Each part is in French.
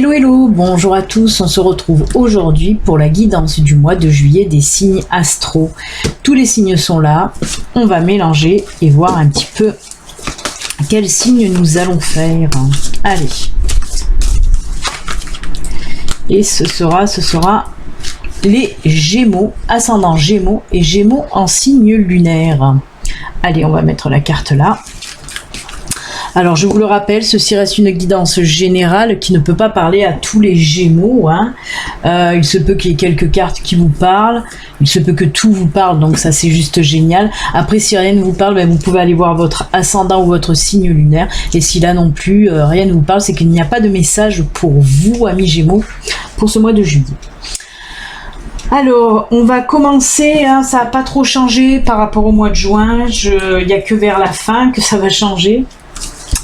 Hello hello, bonjour à tous, on se retrouve aujourd'hui pour la guidance du mois de juillet des signes astro. Tous les signes sont là, on va mélanger et voir un petit peu quels signes nous allons faire. Allez. Et ce sera les Gémeaux, ascendant Gémeaux et Gémeaux en signe lunaire. Allez, on va mettre la carte là. Alors, je vous le rappelle, ceci reste une guidance générale qui ne peut pas parler à tous les Gémeaux. Hein. Il se peut qu'il y ait quelques cartes qui vous parlent. Il se peut que tout vous parle, donc ça, c'est juste génial. Après, si rien ne vous parle, ben, vous pouvez aller voir votre ascendant ou votre signe lunaire. Et si là non plus, rien ne vous parle, c'est qu'il n'y a pas de message pour vous, amis Gémeaux, pour ce mois de juillet. Alors, on va commencer, hein, ça n'a pas trop changé par rapport au mois de juin. Il n'y a que vers la fin que ça va changer.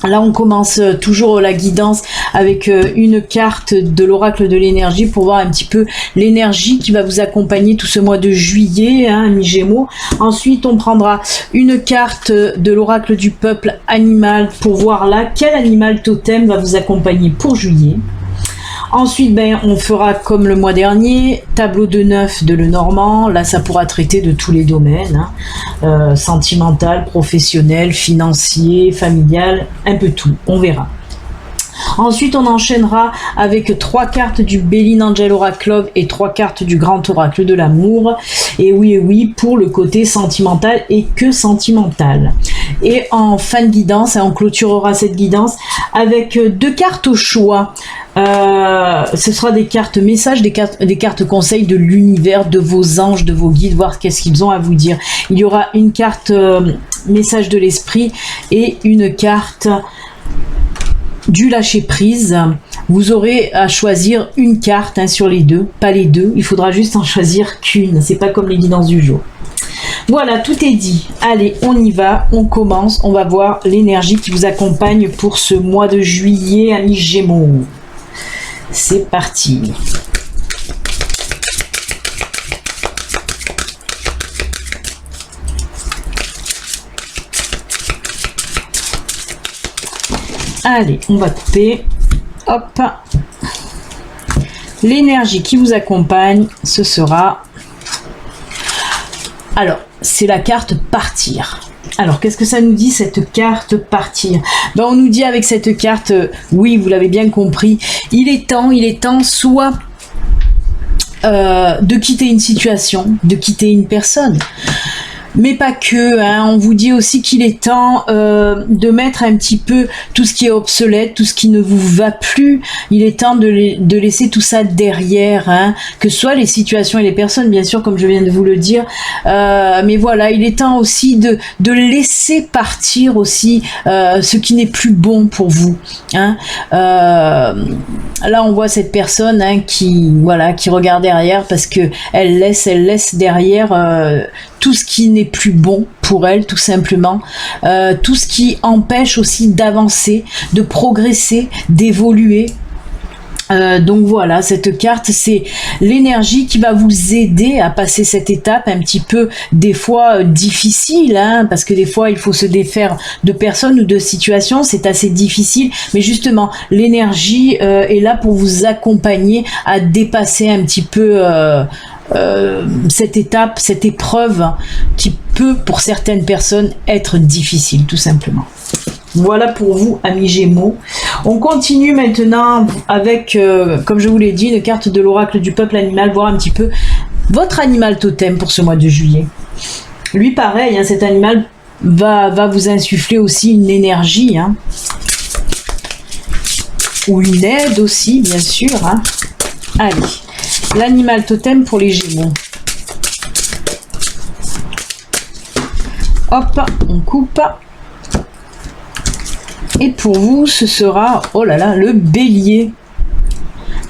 Là, on commence toujours la guidance avec une carte de l'oracle de l'énergie pour voir un petit peu l'énergie qui va vous accompagner tout ce mois de juillet, hein, amis Gémeaux. Ensuite, on prendra une carte de l'oracle du peuple animal pour voir là quel animal totem va vous accompagner pour juillet. Ensuite, ben, on fera comme le mois dernier, tableau de 9 de Lenormand. Là, ça pourra traiter de tous les domaines, hein. Sentimental, professionnel, financier, familial, un peu tout, on verra. Ensuite, on enchaînera avec 3 cartes du Béline Angel Oracle Love et 3 cartes du Grand Oracle de l'amour. Et oui, pour le côté sentimental et que sentimental. Et en fin de guidance, on clôturera cette guidance avec 2 cartes au choix. Ce sera des cartes messages, des cartes conseils de l'univers, de vos anges, de vos guides, voir qu'est-ce qu'ils ont à vous dire. Il y aura une carte message de l'esprit et une carte du lâcher prise. Vous aurez à choisir une carte, hein, sur les deux, pas les deux. Il faudra juste en choisir qu'une. C'est pas comme les guidances du jour. Voilà, tout est dit. Allez, on y va, on commence. On va voir l'énergie qui vous accompagne pour ce mois de juillet, amis Gémeaux. C'est parti. Allez, on va couper. Hop. L'énergie qui vous accompagne, ce sera... Alors, c'est la carte partir. Alors, qu'est-ce que ça nous dit, cette carte partir? Ben, on nous dit avec cette carte, oui, vous l'avez bien compris, il est temps soit de quitter une situation, de quitter une personne. Mais pas que, hein. On vous dit aussi qu'il est temps de mettre un petit peu tout ce qui est obsolète, tout ce qui ne vous va plus. Il est temps de laisser tout ça derrière, hein. Que ce soit les situations et les personnes, bien sûr, comme je viens de vous le dire. Mais voilà, il est temps aussi de laisser partir aussi ce qui n'est plus bon pour vous, hein. Là, on voit cette personne, hein, qui regarde derrière parce que elle laisse derrière tout ce qui n'est plus bon pour elle, tout simplement, tout ce qui empêche aussi d'avancer, de progresser, d'évoluer. Donc voilà, cette carte, c'est l'énergie qui va vous aider à passer cette étape un petit peu, des fois difficile, hein, parce que des fois il faut se défaire de personnes ou de situations, c'est assez difficile, mais justement l'énergie est là pour vous accompagner à dépasser un petit peu cette étape, cette épreuve qui peut pour certaines personnes être difficile, tout simplement. Voilà pour vous, amis Gémeaux. On continue maintenant avec, comme je vous l'ai dit, une carte de l'oracle du peuple animal, voir un petit peu votre animal totem pour ce mois de juillet. Lui, pareil, hein, cet animal va vous insuffler aussi une énergie, hein, ou une aide aussi, bien sûr, hein. Allez, l'animal totem pour les Gémeaux. Hop, on coupe. Et pour vous, ce sera, oh là là, le bélier.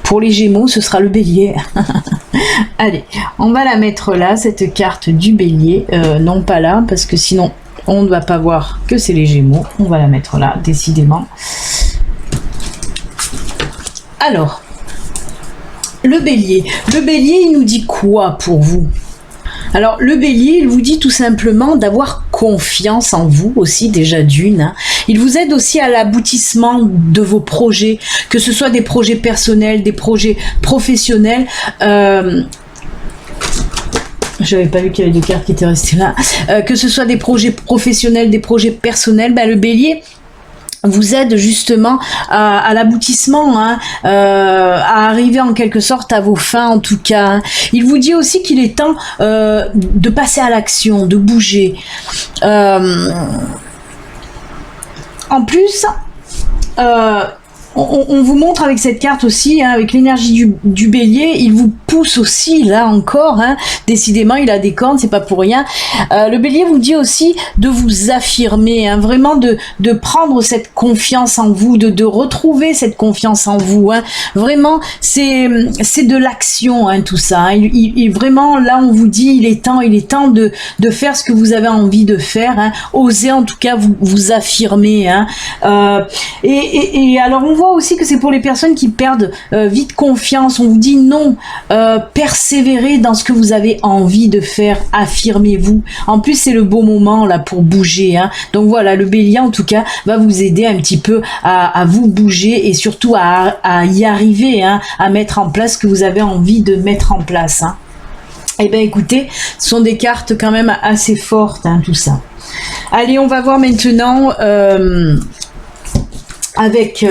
Pour les Gémeaux, ce sera le bélier. Allez, on va la mettre là, cette carte du bélier. Non, pas là, parce que sinon, on ne va pas voir que c'est les Gémeaux. On va la mettre là, décidément. Alors, le bélier. Le bélier, il nous dit quoi pour vous? Alors, le bélier, il vous dit tout simplement d'avoir confiance en vous aussi, déjà d'une. Hein. Il vous aide aussi à l'aboutissement de vos projets, que ce soit des projets personnels, des projets professionnels. J'avais pas vu qu'il y avait des cartes qui étaient restées là. Que ce soit des projets professionnels, des projets personnels, ben, le bélier vous aide justement à l'aboutissement, hein, à arriver en quelque sorte à vos fins en tout cas. Hein. Il vous dit aussi qu'il est temps de passer à l'action, de bouger. En plus, on vous montre avec cette carte aussi, hein, avec l'énergie du bélier, il vous pousse aussi, là encore, hein, décidément il a des cornes, c'est pas pour rien. Le bélier vous dit aussi de vous affirmer, hein, vraiment de prendre cette confiance en vous, de retrouver cette confiance en vous. Hein. Vraiment, c'est de l'action, hein, tout ça. Hein. Vraiment, là on vous dit, il est temps de faire ce que vous avez envie de faire. Hein. Osez en tout cas vous affirmer. Hein. Et alors on voit aussi que c'est pour les personnes qui perdent vite confiance. On vous dit non, persévérez dans ce que vous avez envie de faire, affirmez-vous. En plus c'est le bon moment là pour bouger. Hein. Donc voilà, le bélier en tout cas va vous aider un petit peu à vous bouger et surtout à y arriver, hein, à mettre en place ce que vous avez envie de mettre en place. Hein. Eh bien écoutez, ce sont des cartes quand même assez fortes, hein, tout ça. Allez, on va voir maintenant avec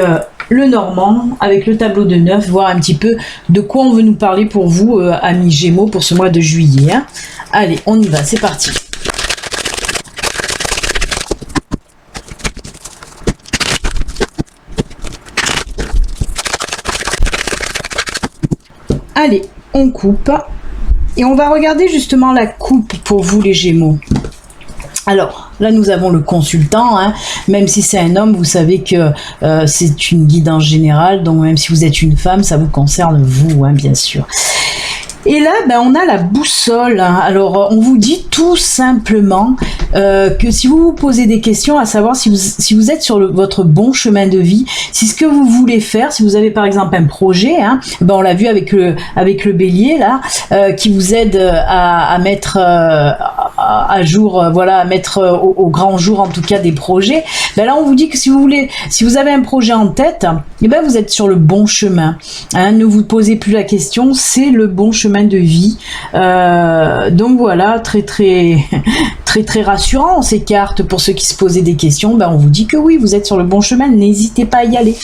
le Normand, avec le tableau de 9, voir un petit peu de quoi on veut nous parler pour vous, amis Gémeaux, pour ce mois de juillet. Hein. Allez, on y va, c'est parti. Allez, on coupe. Et on va regarder justement la coupe pour vous les Gémeaux. Alors, là, nous avons le consultant, hein. Même si c'est un homme, vous savez que c'est une guidance générale, donc même si vous êtes une femme, ça vous concerne vous, hein, bien sûr. Et là, ben, on a la boussole. Hein. Alors, on vous dit tout simplement que si vous vous posez des questions, à savoir si vous êtes sur votre bon chemin de vie, si ce que vous voulez faire, si vous avez par exemple un projet, hein, ben, on l'a vu avec le bélier là, qui vous aide à mettre à jour, voilà, à mettre au grand jour en tout cas des projets. Ben là, on vous dit que si vous avez un projet en tête, eh ben vous êtes sur le bon chemin. Hein. Ne vous posez plus la question, c'est le bon chemin de vie. Donc voilà, très rassurant ces cartes pour ceux qui se posaient des questions. Ben on vous dit que oui, vous êtes sur le bon chemin, n'hésitez pas à y aller.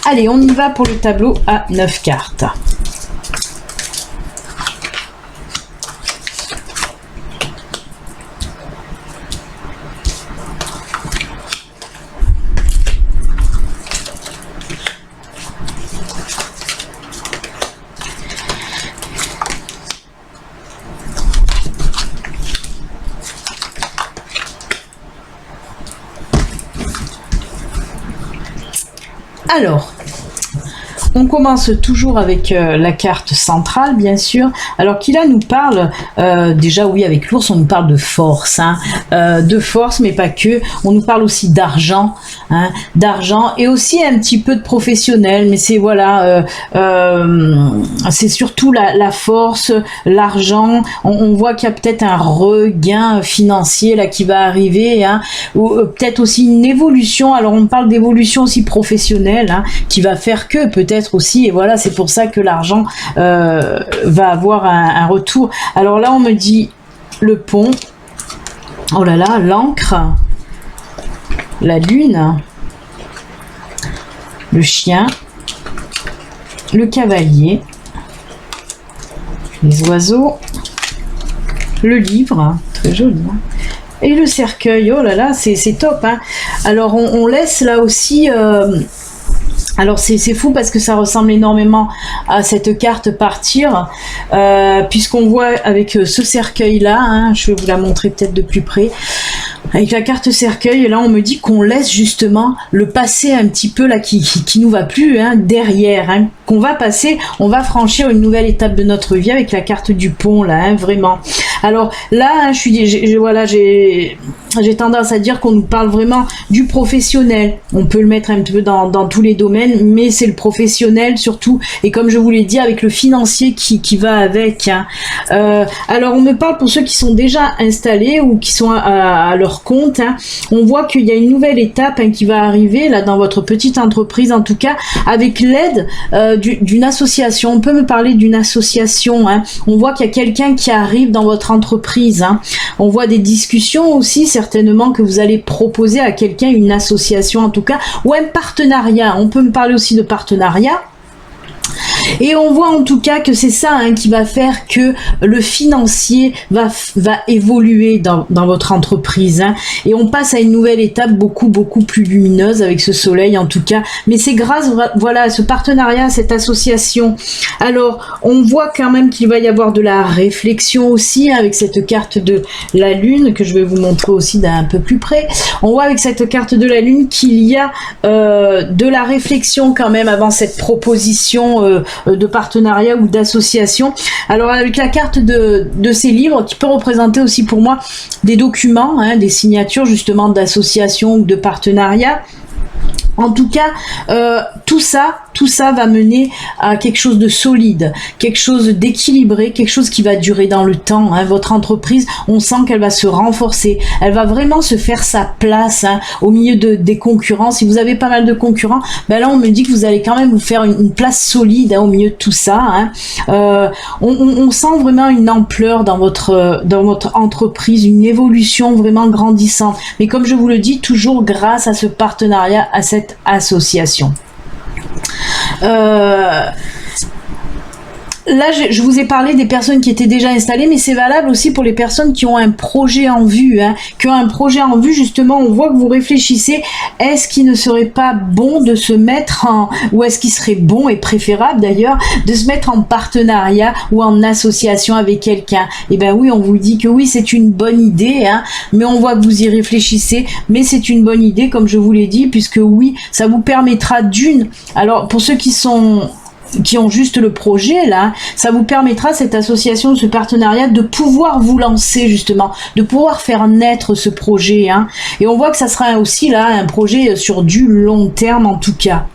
Allez, on y va pour le tableau à 9 cartes. Alors, on commence toujours avec la carte centrale, bien sûr. Alors qui là nous parle, déjà oui, avec l'ours, on nous parle de force, hein, de force, mais pas que. On nous parle aussi d'argent, hein, d'argent et aussi un petit peu de professionnel. Mais c'est voilà, c'est surtout la force, l'argent. On voit qu'il y a peut-être un regain financier là qui va arriver, hein, ou peut-être aussi une évolution. Alors on parle d'évolution aussi professionnelle, hein, qui va faire que peut-être aussi, et voilà, c'est pour ça que l'argent va avoir un retour. Alors là on me dit le pont, oh là là, l'encre, la lune, le chien, le cavalier, les oiseaux, le livre, très joli, hein, et le cercueil. Oh là là, c'est top, hein. Alors on laisse là aussi alors c'est fou parce que ça ressemble énormément à cette carte partir, puisqu'on voit avec ce cercueil là, hein, je vais vous la montrer peut-être de plus près, avec la carte cercueil, là on me dit qu'on laisse justement le passé un petit peu là qui nous va plus, hein, derrière, hein, qu'on va passer, on va franchir une nouvelle étape de notre vie avec la carte du pont là, hein, vraiment. Alors là, hein, voilà, j'ai tendance à dire qu'on nous parle vraiment du professionnel. On peut le mettre un petit peu dans tous les domaines, mais c'est le professionnel surtout. Et comme je vous l'ai dit, avec le financier qui va avec. Hein. Alors on me parle pour ceux qui sont déjà installés ou qui sont à leur compte. Hein. On voit qu'il y a une nouvelle étape hein, qui va arriver là dans votre petite entreprise, en tout cas avec l'aide d'une association. On peut me parler d'une association. Hein. On voit qu'il y a quelqu'un qui arrive dans votre entreprise. Hein. On voit des discussions aussi, certainement, que vous allez proposer à quelqu'un, une association en tout cas, ou un partenariat. On peut me parler aussi de partenariat. Et on voit en tout cas que c'est ça hein, qui va faire que le financier va évoluer dans votre entreprise. Hein. Et on passe à une nouvelle étape beaucoup plus lumineuse avec ce soleil en tout cas. Mais c'est grâce voilà, à ce partenariat, à cette association. Alors on voit quand même qu'il va y avoir de la réflexion aussi hein, avec cette carte de la lune que je vais vous montrer aussi d'un peu plus près. On voit avec cette carte de la lune qu'il y a de la réflexion quand même avant cette proposition de partenariat ou d'association. Alors avec la carte de ces livres qui peut représenter aussi pour moi des documents, hein, des signatures justement d'association ou de partenariat. En tout cas, tout ça va mener à quelque chose de solide, quelque chose d'équilibré, quelque chose qui va durer dans le temps. Hein. Votre entreprise, on sent qu'elle va se renforcer, elle va vraiment se faire sa place hein, au milieu des concurrents. Si vous avez pas mal de concurrents, ben là on me dit que vous allez quand même vous faire une place solide hein, au milieu de tout ça. Hein. On sent vraiment une ampleur dans votre entreprise, une évolution vraiment grandissante. Mais comme je vous le dis, toujours grâce à ce partenariat, à cette association. Là, je vous ai parlé des personnes qui étaient déjà installées, mais c'est valable aussi pour les personnes qui ont un projet en vue. Hein, qui ont un projet en vue, justement, on voit que vous réfléchissez, est-ce qu'il ne serait pas bon de se mettre ou est-ce qu'il serait bon et préférable d'ailleurs, de se mettre en partenariat ou en association avec quelqu'un? Eh bien oui, on vous dit que oui, c'est une bonne idée, hein, mais on voit que vous y réfléchissez, mais c'est une bonne idée, comme je vous l'ai dit, puisque oui, ça vous permettra alors pour ceux qui ont juste le projet là, ça vous permettra, cette association, ce partenariat, de pouvoir vous lancer justement, de pouvoir faire naître ce projet. Hein. Et on voit que ça sera aussi là un projet sur du long terme en tout cas.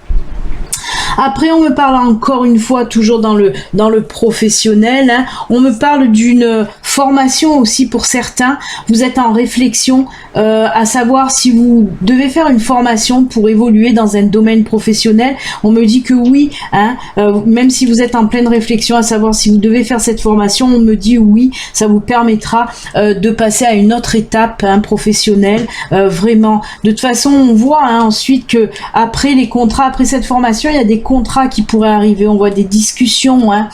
Après, on me parle encore une fois, toujours dans le professionnel, hein, on me parle d'une formation aussi pour certains. Vous êtes en réflexion à savoir si vous devez faire une formation pour évoluer dans un domaine professionnel. On me dit que oui, hein, même si vous êtes en pleine réflexion à savoir si vous devez faire cette formation, on me dit oui, ça vous permettra de passer à une autre étape hein, professionnelle, vraiment. De toute façon, on voit hein, ensuite que après les contrats, après cette formation, il y a des contrats qui pourraient arriver, on voit des discussions, hein,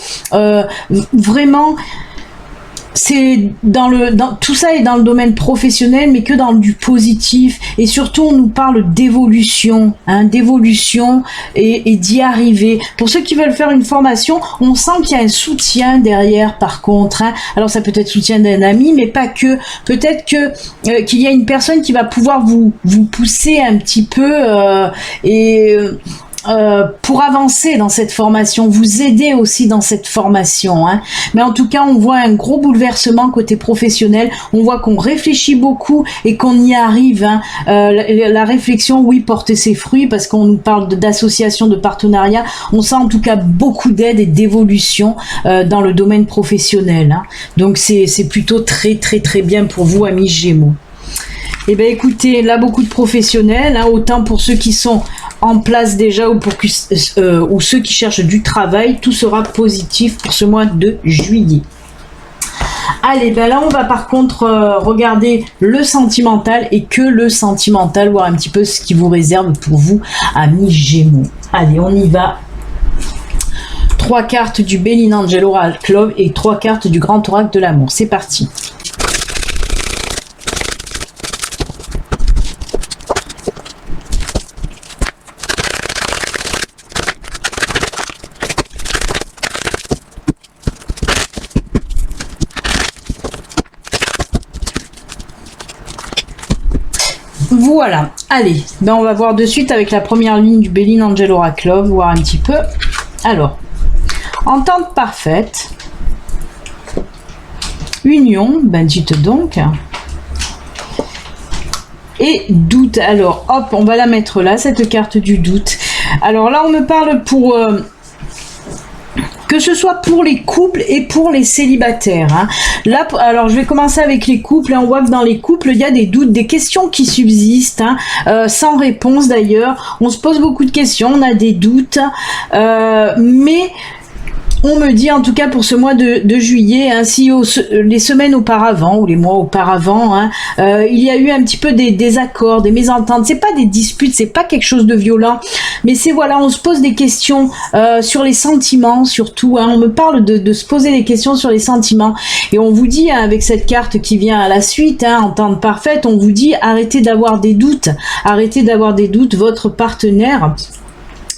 vraiment. C'est tout ça est dans le domaine professionnel, mais que dans du positif. Et surtout, on nous parle d'évolution, hein, d'évolution et d'y arriver. Pour ceux qui veulent faire une formation, on sent qu'il y a un soutien derrière. Par contre, hein. Alors ça peut être soutien d'un ami, mais pas que. Peut-être que qu'il y a une personne qui va pouvoir vous pousser un petit peu pour avancer dans cette formation, vous aider aussi dans cette formation. Hein. Mais en tout cas, on voit un gros bouleversement côté professionnel. On voit qu'on réfléchit beaucoup et qu'on y arrive. Hein. La réflexion, oui, porte ses fruits parce qu'on nous parle d'associations, de partenariats. On sent en tout cas beaucoup d'aide et d'évolution dans le domaine professionnel. Hein. Donc c'est plutôt très bien pour vous, amis Gémeaux. Eh bien écoutez, là beaucoup de professionnels, hein, autant pour ceux qui sont en place déjà ou ceux qui cherchent du travail, tout sera positif pour ce mois de juillet. Allez, ben là on va par contre regarder le sentimental et que le sentimental, voir un petit peu ce qui vous réserve pour vous, amis Gémeaux. Allez, on y va. 3 cartes du Béline Angel Oracle Club et 3 cartes du Grand Oracle de l'amour. C'est parti. Voilà, allez, ben on va voir de suite avec la première ligne du Béline Angel Oracle Love, voir un petit peu. Alors, entente parfaite, union, ben dites donc. Et doute. Alors, hop, on va la mettre là, cette carte du doute. Alors là, on me parle pour... que ce soit pour les couples et pour les célibataires. Hein. Là, alors je vais commencer avec les couples. On voit que dans les couples, il y a des doutes, des questions qui subsistent, hein, sans réponse d'ailleurs. On se pose beaucoup de questions, on a des doutes, mais... On me dit en tout cas pour ce mois de juillet, hein, si les semaines auparavant ou les mois auparavant, hein, il y a eu un petit peu des désaccords, des mésententes. C'est pas des disputes, c'est pas quelque chose de violent, mais c'est voilà, on se pose des questions sur les sentiments surtout. Hein, on me parle de se poser des questions sur les sentiments et on vous dit hein, avec cette carte qui vient à la suite, hein, en temps parfaite, on vous dit arrêtez d'avoir des doutes, arrêtez d'avoir des doutes. Votre partenaire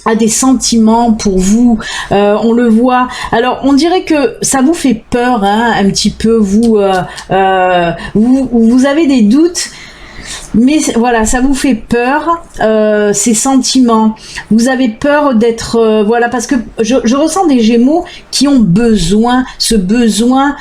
a des sentiments pour vous, on le voit. Alors on dirait que ça vous fait peur, hein, un petit peu, vous avez des doutes. Mais voilà, ça vous fait peur, ces sentiments. Vous avez peur d'être... voilà, parce que je ressens des Gémeaux qui ont besoin, ce besoin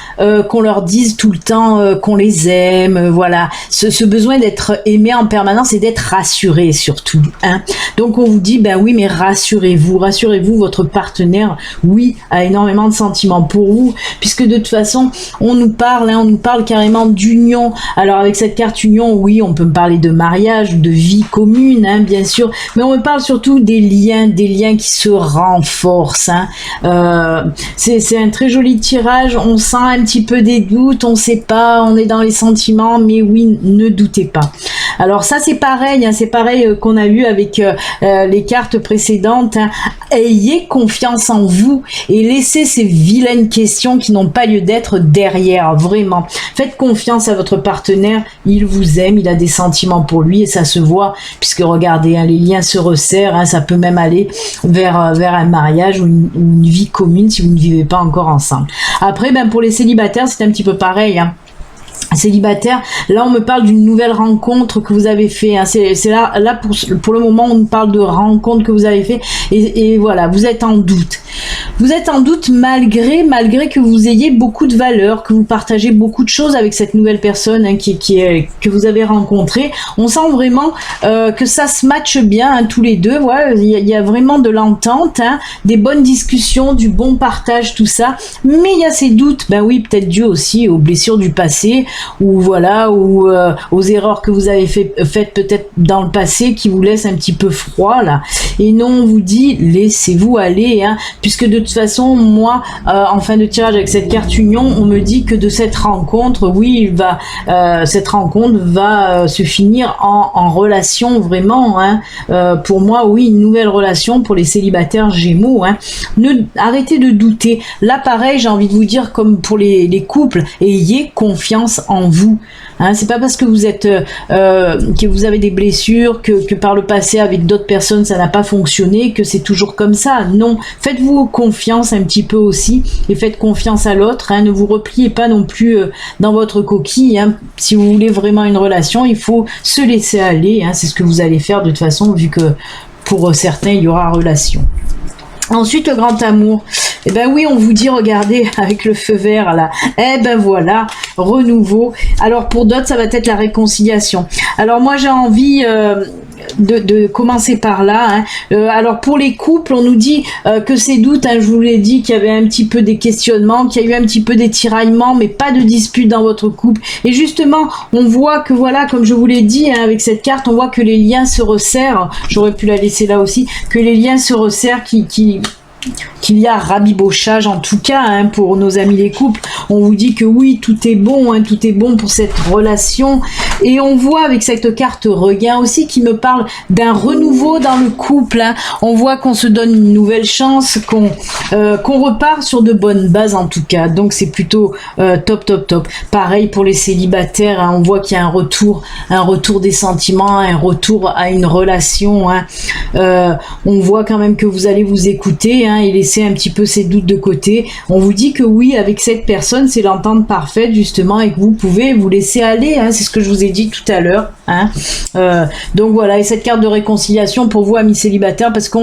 qu'on leur dise tout le temps qu'on les aime, voilà. Ce besoin d'être aimé en permanence et d'être rassuré surtout. Hein. Donc on vous dit, ben oui, mais rassurez-vous, votre partenaire, oui, a énormément de sentiments pour vous, puisque de toute façon, on nous parle carrément d'union. Alors avec cette carte union, oui, on peut me parler de mariage, de vie commune, hein, bien sûr, mais on me parle surtout des liens qui se renforcent. Hein. C'est un très joli tirage, on sent un petit peu des doutes, on sait pas, on est dans les sentiments, mais oui, ne doutez pas. Alors ça c'est pareil, hein, c'est pareil qu'on a eu avec les cartes précédentes. Hein. Ayez confiance en vous et laissez ces vilaines questions qui n'ont pas lieu d'être derrière, vraiment. Faites confiance à votre partenaire, il vous aime, il a des sentiments pour lui et ça se voit, puisque regardez, hein, les liens se resserrent, hein, ça peut même aller vers un mariage ou une vie commune si vous ne vivez pas encore ensemble. Après, ben, pour les célibataires, c'est un petit peu pareil, hein. Célibataire, là on me parle d'une nouvelle rencontre que vous avez fait, hein. C'est là pour le moment on me parle de rencontre que vous avez fait et voilà, vous êtes en doute malgré que vous ayez beaucoup de valeurs, que vous partagez beaucoup de choses avec cette nouvelle personne, hein, que vous avez rencontrée. On sent vraiment que ça se matche bien, hein, tous les deux. Voilà, il y a vraiment de l'entente, hein, des bonnes discussions, du bon partage, tout ça, mais il y a ces doutes, ben oui, peut-être dû aussi aux blessures du passé, ou voilà, ou aux erreurs que vous avez faites peut-être dans le passé qui vous laissent un petit peu froid là. Et non, on vous dit laissez-vous aller, hein, puisque de toute façon, moi, en fin de tirage avec cette carte union, on me dit que de cette rencontre, oui, cette rencontre va se finir en relation vraiment. Hein. Pour moi, oui, une nouvelle relation pour les célibataires Gémeaux. Hein. Arrêtez de douter. Là, pareil, j'ai envie de vous dire comme pour les couples, ayez confiance en vous. Hein, c'est pas parce que vous êtes que vous avez des blessures, que par le passé avec d'autres personnes ça n'a pas fonctionné, que c'est toujours comme ça. Non, faites-vous confiance un petit peu aussi et faites confiance à l'autre. Hein, ne vous repliez pas non plus dans votre coquille. Hein. Si vous voulez vraiment une relation, il faut se laisser aller. Hein, c'est ce que vous allez faire de toute façon, vu que pour certains il y aura relation. Ensuite, le grand amour. Eh ben oui, on vous dit, regardez, avec le feu vert là. Eh ben voilà, renouveau. Alors pour d'autres, ça va être la réconciliation. Alors moi, j'ai envie de commencer par là. Hein. Alors pour les couples, on nous dit que ces doutes, hein, je vous l'ai dit, qu'il y avait un petit peu des questionnements, qu'il y a eu un petit peu des tiraillements, mais pas de dispute dans votre couple. Et justement, on voit que voilà, comme je vous l'ai dit, hein, avec cette carte, on voit que les liens se resserrent. J'aurais pu la laisser là aussi, que les liens se resserrent, qu'il y a rabibochage en tout cas, hein, pour nos amis les couples. On vous dit que oui, tout est bon, hein, tout est bon pour cette relation. Et on voit avec cette carte regain aussi qui me parle d'un renouveau dans le couple. Hein. On voit qu'on se donne une nouvelle chance, qu'on repart sur de bonnes bases en tout cas. Donc c'est plutôt top. Pareil pour les célibataires, hein, on voit qu'il y a un retour des sentiments, un retour à une relation. Hein. On voit quand même que vous allez vous écouter. Hein. et laisser un petit peu ses doutes de côté. On vous dit que oui, avec cette personne, c'est l'entente parfaite justement et que vous pouvez vous laisser aller, hein, c'est ce que je vous ai dit tout à l'heure. Hein. Donc voilà, et cette carte de réconciliation pour vous, amis célibataires, parce que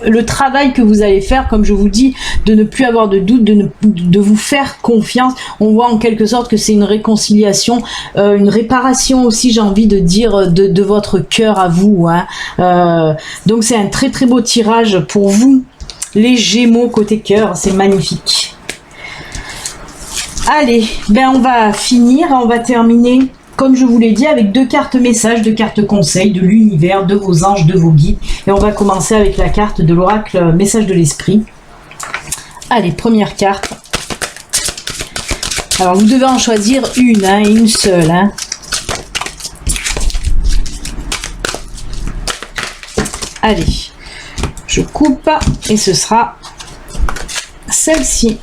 le travail que vous allez faire, comme je vous dis, de ne plus avoir de doute, de vous faire confiance, on voit en quelque sorte que c'est une réconciliation, une réparation aussi, j'ai envie de dire, de votre cœur à vous. Hein. Donc c'est un très très beau tirage pour vous, les Gémeaux côté cœur, c'est magnifique. Allez, ben on va finir, on va terminer, comme je vous l'ai dit, avec 2 cartes messages, 2 cartes conseils de l'univers, de vos anges, de vos guides. Et on va commencer avec la carte de l'oracle message de l'esprit. Allez, première carte. Alors, vous devez en choisir une, hein, une seule. Hein. Allez, je coupe et ce sera celle-ci.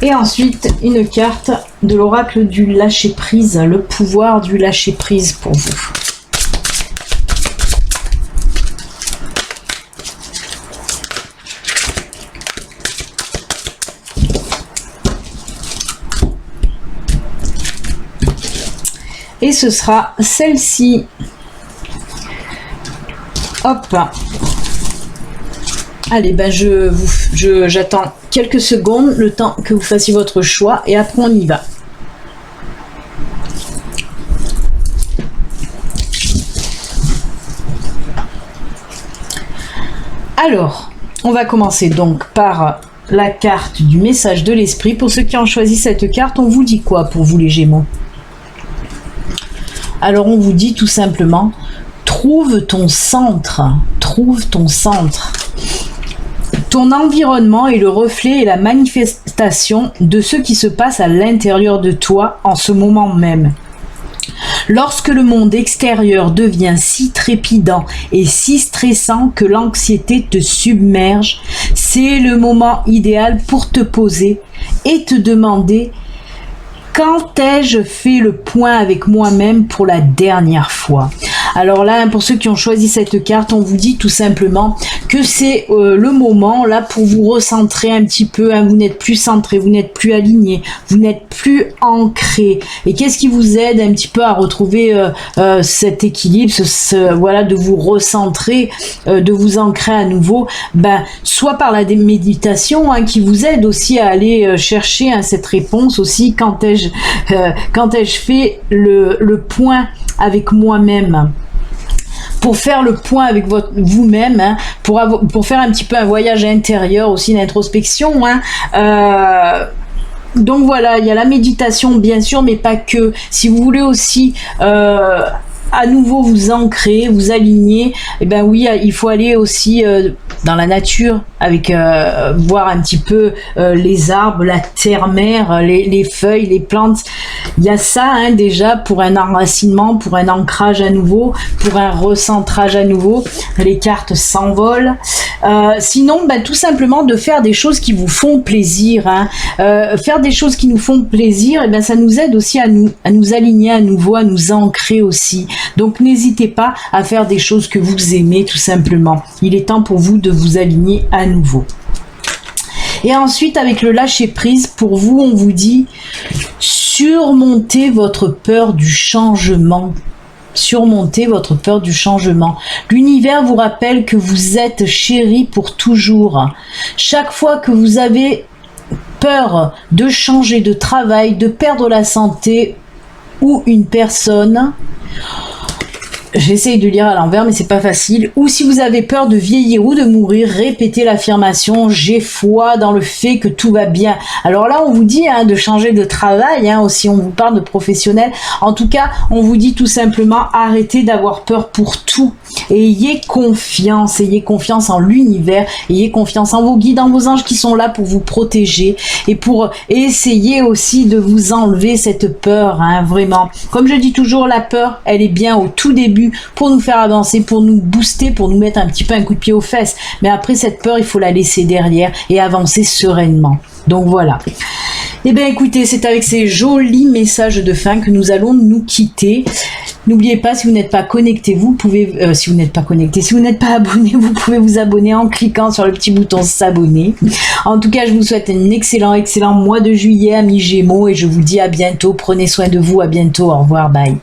Et ensuite, une carte de l'oracle du lâcher-prise, le pouvoir du lâcher-prise pour vous. Et ce sera celle-ci. Hop. Allez, ben j'attends quelques secondes, le temps que vous fassiez votre choix, et après on y va. Alors, on va commencer donc par la carte du message de l'esprit. Pour ceux qui ont choisi cette carte, on vous dit quoi pour vous les Gémeaux? Alors on vous dit tout simplement, trouve ton centre, trouve ton centre. Ton environnement est le reflet et la manifestation de ce qui se passe à l'intérieur de toi en ce moment même. Lorsque le monde extérieur devient si trépidant et si stressant que l'anxiété te submerge, c'est le moment idéal pour te poser et te demander: quand ai-je fait le point avec moi-même pour la dernière fois? Alors là, pour ceux qui ont choisi cette carte, on vous dit tout simplement que c'est le moment là pour vous recentrer un petit peu. Hein, vous n'êtes plus centré, vous n'êtes plus aligné, vous n'êtes plus ancré. Et qu'est-ce qui vous aide un petit peu à retrouver cet équilibre, voilà, de vous recentrer, de vous ancrer à nouveau? Ben, soit par la méditation, hein, qui vous aide aussi à aller chercher, hein, cette réponse aussi. Quand ai-je fait le point avec moi-même? Pour faire le point avec vous-même, hein, pour faire un petit peu un voyage intérieur aussi, d'introspection. Hein, donc voilà, il y a la méditation bien sûr, mais pas que. Si vous voulez aussi à nouveau vous ancrer, vous aligner, et ben oui, il faut aller aussi dans la nature, avec voir un petit peu les arbres, la terre-mère, les feuilles, les plantes. Il y a ça, hein, déjà pour un enracinement, pour un ancrage à nouveau, pour un recentrage à nouveau. Les cartes s'envolent. Sinon, ben, tout simplement de faire des choses qui vous font plaisir. Hein. Faire des choses qui nous font plaisir, et ben ça nous aide aussi à nous aligner à nouveau, à nous ancrer aussi. Donc n'hésitez pas à faire des choses que vous aimez tout simplement. Il est temps pour vous de vous aligner à nouveau. Et ensuite, avec le lâcher prise, pour vous, on vous dit surmontez votre peur du changement. Surmontez votre peur du changement. L'univers vous rappelle que vous êtes chéri pour toujours. Chaque fois que vous avez peur de changer de travail, de perdre la santé ou une personne, j'essaye de lire à l'envers, mais c'est pas facile. Ou si vous avez peur de vieillir ou de mourir, répétez l'affirmation: j'ai foi dans le fait que tout va bien. Alors là, on vous dit, hein, de changer de travail, hein, aussi on vous parle de professionnel. En tout cas, on vous dit tout simplement: arrêtez d'avoir peur pour tout. Et ayez confiance en l'univers, ayez confiance en vos guides, en vos anges qui sont là pour vous protéger et pour essayer aussi de vous enlever cette peur, hein, vraiment. Comme je dis toujours, la peur, elle est bien au tout début pour nous faire avancer, pour nous booster, pour nous mettre un petit peu un coup de pied aux fesses. Mais après cette peur, il faut la laisser derrière et avancer sereinement. Donc voilà. Eh bien écoutez, c'est avec ces jolis messages de fin que nous allons nous quitter. N'oubliez pas, si vous n'êtes pas connecté, vous pouvez, si vous n'êtes pas connecté, si vous n'êtes pas abonné, vous pouvez vous abonner en cliquant sur le petit bouton s'abonner. En tout cas, je vous souhaite un excellent mois de juillet, amis Gémeaux, et je vous dis à bientôt. Prenez soin de vous, à bientôt, au revoir, bye.